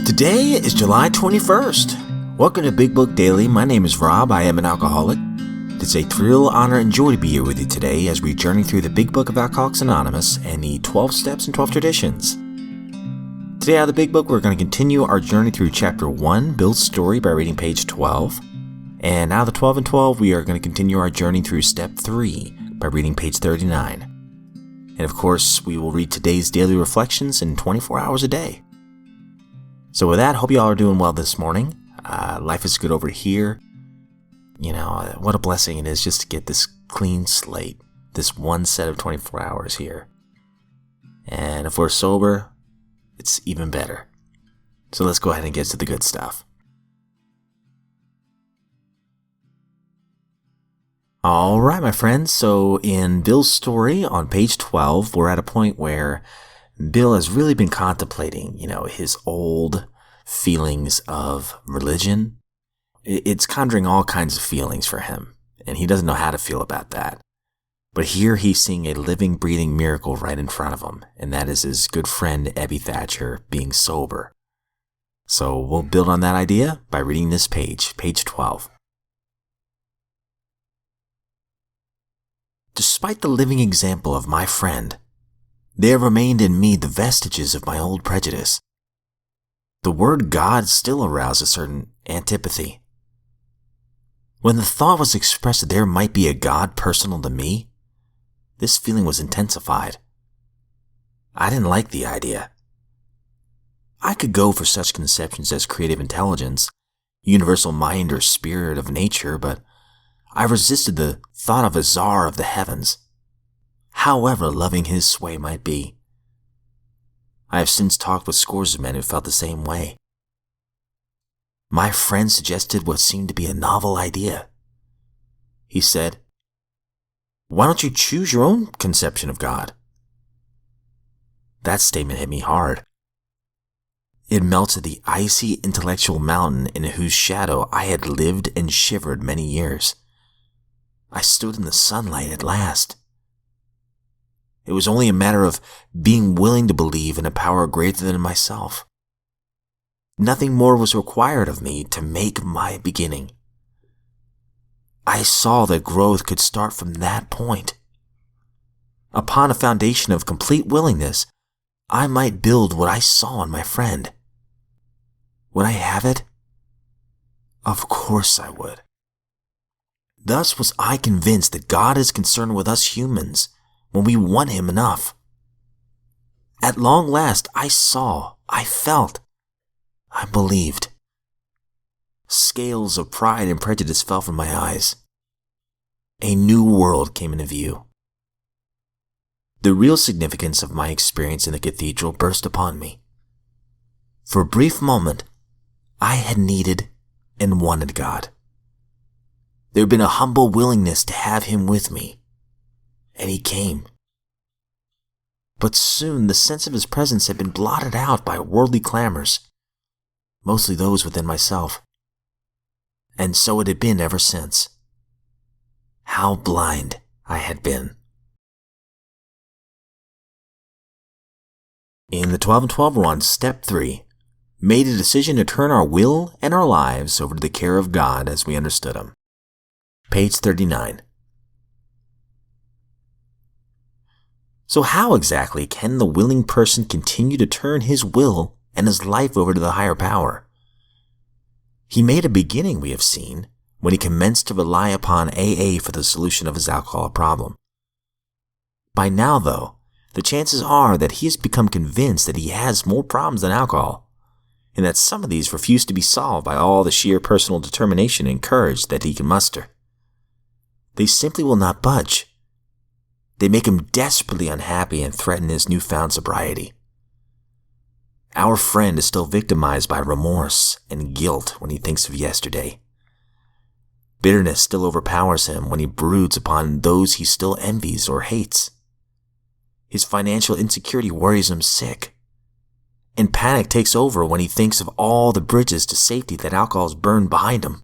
Today is July 21st. Welcome to Big Book Daily. My name is Rob. I am an alcoholic. It's a thrill, honor, and joy to be here with you today as we journey through the Big Book of Alcoholics Anonymous and the 12 Steps and 12 Traditions. Today out of the Big Book, we're going to continue our journey through Chapter 1, Bill's Story, by reading page 12. And out of the 12 and 12, we are going to continue our journey through Step 3 by reading page 39. And of course, we will read today's daily reflections in 24 hours a day. So with that, hope you all are doing well this morning. Life is good over here. You know, what a blessing it is just to get this clean slate, this one set of 24 hours here. And if we're sober, it's even better. So let's go ahead and get to the good stuff. All right, my friends. So in Bill's story on page 12, we're at a point where Bill has really been contemplating, his old feelings of religion. It's conjuring all kinds of feelings for him, and he doesn't know how to feel about that. But here he's seeing a living, breathing miracle right in front of him, and that is his good friend Ebby Thatcher being sober. So we'll build on that idea by reading this page 12. Despite the living example of my friend, there remained in me the vestiges of my old prejudice. The word God still aroused a certain antipathy. When the thought was expressed that there might be a God personal to me, this feeling was intensified. I didn't like the idea. I could go for such conceptions as creative intelligence, universal mind or spirit of nature, but I resisted the thought of a czar of the heavens, however loving his sway might be. I have since talked with scores of men who felt the same way. My friend suggested what seemed to be a novel idea. He said, "Why don't you choose your own conception of God?" That statement hit me hard. It melted the icy intellectual mountain in whose shadow I had lived and shivered many years. I stood in the sunlight at last. It was only a matter of being willing to believe in a power greater than myself. Nothing more was required of me to make my beginning. I saw that growth could start from that point. Upon a foundation of complete willingness, I might build what I saw in my friend. Would I have it? Of course I would. Thus was I convinced that God is concerned with us humans when we want Him enough. At long last, I saw, I felt, I believed. Scales of pride and prejudice fell from my eyes. A new world came into view. The real significance of my experience in the cathedral burst upon me. For a brief moment, I had needed and wanted God. There had been a humble willingness to have Him with me, and He came. But soon the sense of His presence had been blotted out by worldly clamors, mostly those within myself. And so it had been ever since. How blind I had been. In the 12 and 12 we're on Step 3, made a decision to turn our will and our lives over to the care of God as we understood Him. Page 39. So how exactly can the willing person continue to turn his will and his life over to the higher power? He made a beginning, we have seen, when he commenced to rely upon AA for the solution of his alcohol problem. By now, though, the chances are that he has become convinced that he has more problems than alcohol, and that some of these refuse to be solved by all the sheer personal determination and courage that he can muster. They simply will not budge. They make him desperately unhappy and threaten his newfound sobriety. Our friend is still victimized by remorse and guilt when he thinks of yesterday. Bitterness still overpowers him when he broods upon those he still envies or hates. His financial insecurity worries him sick, and panic takes over when he thinks of all the bridges to safety that alcohol has burned behind him.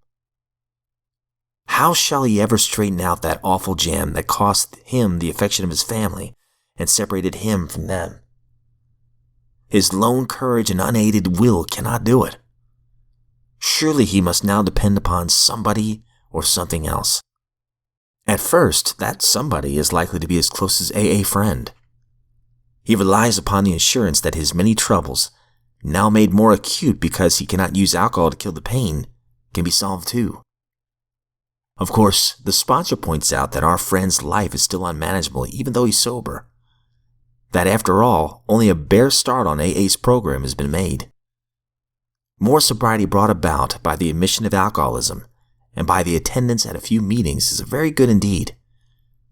How shall he ever straighten out that awful jam that cost him the affection of his family and separated him from them? His lone courage and unaided will cannot do it. Surely he must now depend upon somebody or something else. At first, that somebody is likely to be his closest AA friend. He relies upon the assurance that his many troubles, now made more acute because he cannot use alcohol to kill the pain, can be solved too. Of course, the sponsor points out that our friend's life is still unmanageable even though he's sober. That after all, only a bare start on AA's program has been made. More sobriety brought about by the admission of alcoholism and by the attendance at a few meetings is very good indeed,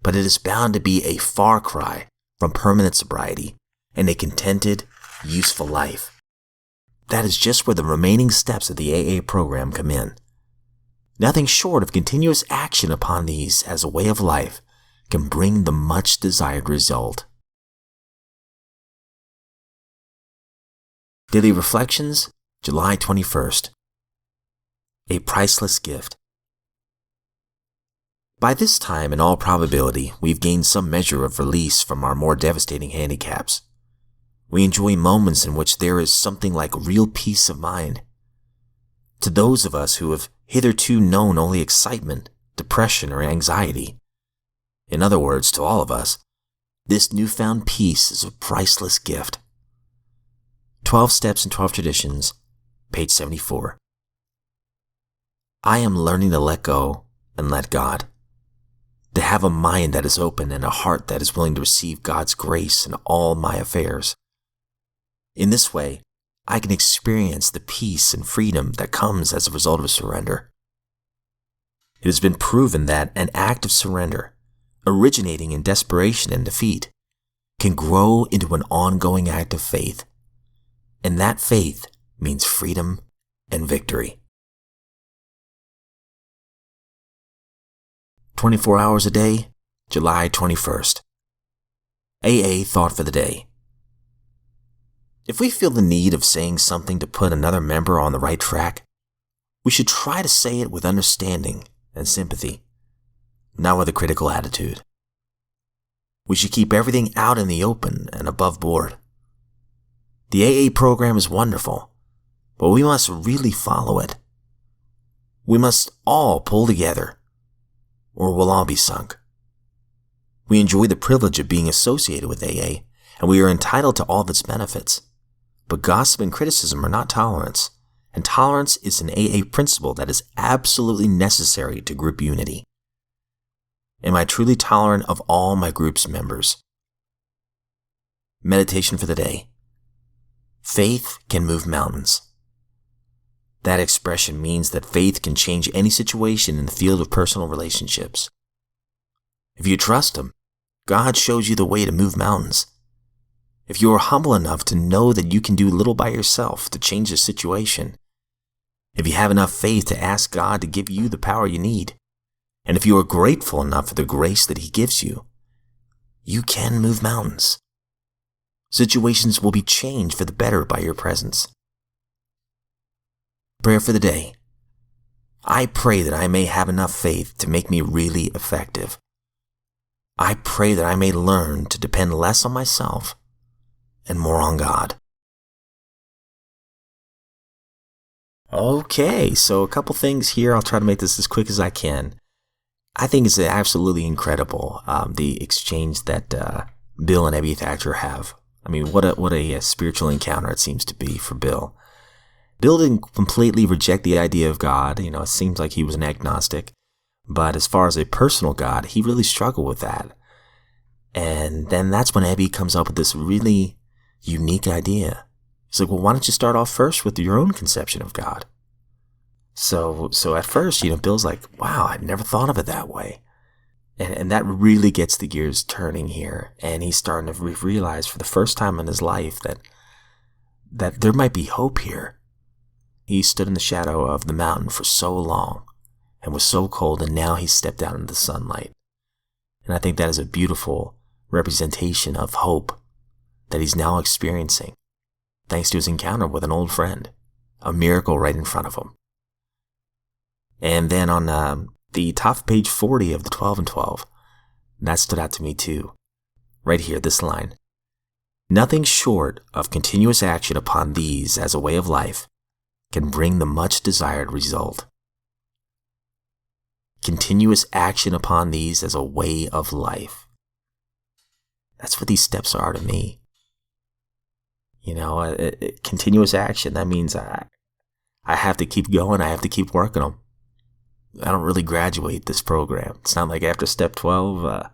but it is bound to be a far cry from permanent sobriety and a contented, useful life. That is just where the remaining steps of the AA program come in. Nothing short of continuous action upon these as a way of life can bring the much desired result. Daily Reflections, July 21st. A priceless gift. By this time, in all probability, we've gained some measure of release from our more devastating handicaps. We enjoy moments in which there is something like real peace of mind. To those of us who have hitherto known only excitement, depression, or anxiety, in other words, to all of us, this newfound peace is a priceless gift. 12 Steps and 12 Traditions, page 74. I am learning to let go and let God. To have a mind that is open and a heart that is willing to receive God's grace in all my affairs. In this way, I can experience the peace and freedom that comes as a result of surrender. It has been proven that an act of surrender, originating in desperation and defeat, can grow into an ongoing act of faith. And that faith means freedom and victory. 24 hours a day, July 21st. AA Thought for the Day. If we feel the need of saying something to put another member on the right track, we should try to say it with understanding and sympathy, not with a critical attitude. We should keep everything out in the open and above board. The AA program is wonderful, but we must really follow it. We must all pull together, or we'll all be sunk. We enjoy the privilege of being associated with AA, and we are entitled to all of its benefits. But gossip and criticism are not tolerance, and tolerance is an AA principle that is absolutely necessary to group unity. Am I truly tolerant of all my group's members? Meditation for the day. Faith can move mountains. That expression means that faith can change any situation in the field of personal relationships. If you trust Him, God shows you the way to move mountains. If you are humble enough to know that you can do little by yourself to change the situation, if you have enough faith to ask God to give you the power you need, and if you are grateful enough for the grace that He gives you, you can move mountains. Situations will be changed for the better by your presence. Prayer for the day. I pray that I may have enough faith to make me really effective. I pray that I may learn to depend less on myself and more on God. Okay, so a couple things here. I'll try to make this as quick as I can. I think it's absolutely incredible, the exchange that Bill and Abby Thatcher have. I mean, what a spiritual encounter it seems to be for Bill. Bill didn't completely reject the idea of God. It seems like he was an agnostic. But as far as a personal God, he really struggled with that. And then that's when Abby comes up with this really unique idea. He's like, well, why don't you start off first with your own conception of God? So at first, Bill's like, wow, I'd never thought of it that way. And that really gets the gears turning here. And he's starting to realize for the first time in his life that there might be hope here. He stood in the shadow of the mountain for so long and was so cold, and now he stepped out into the sunlight. And I think that is a beautiful representation of hope that he's now experiencing, thanks to his encounter with an old friend, a miracle right in front of him. And then on the top of page 40 of the 12 and 12, that stood out to me too. Right here, this line. Nothing short of continuous action upon these as a way of life can bring the much desired result. Continuous action upon these as a way of life. That's what these steps are to me. Continuous action, that means I have to keep going. I have to keep working them. I don't really graduate this program. It's not like after step 12,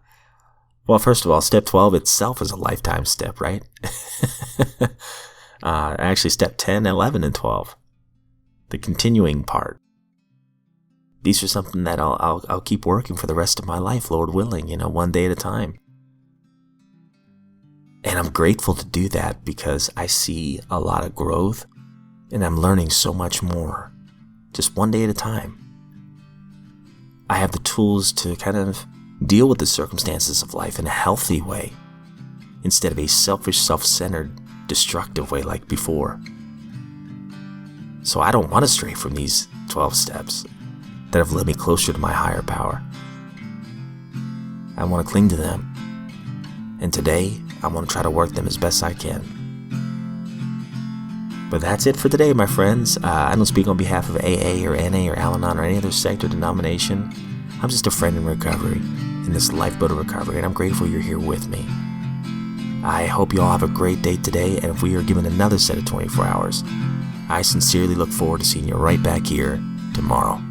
well, first of all, step 12 itself is a lifetime step, right? Actually, step 10, 11, and 12. The continuing part. These are something that I'll keep working for the rest of my life, Lord willing, one day at a time. And I'm grateful to do that because I see a lot of growth and I'm learning so much more, just one day at a time. I have the tools to kind of deal with the circumstances of life in a healthy way instead of a selfish, self-centered, destructive way like before. So I don't want to stray from these 12 steps that have led me closer to my higher power. I want to cling to them. And today, I want to try to work them as best I can. But that's it for today, my friends. I don't speak on behalf of AA or NA or Al-Anon or any other sect or denomination. I'm just a friend in recovery, in this lifeboat of recovery, and I'm grateful you're here with me. I hope you all have a great day today, and if we are given another set of 24 hours, I sincerely look forward to seeing you right back here tomorrow.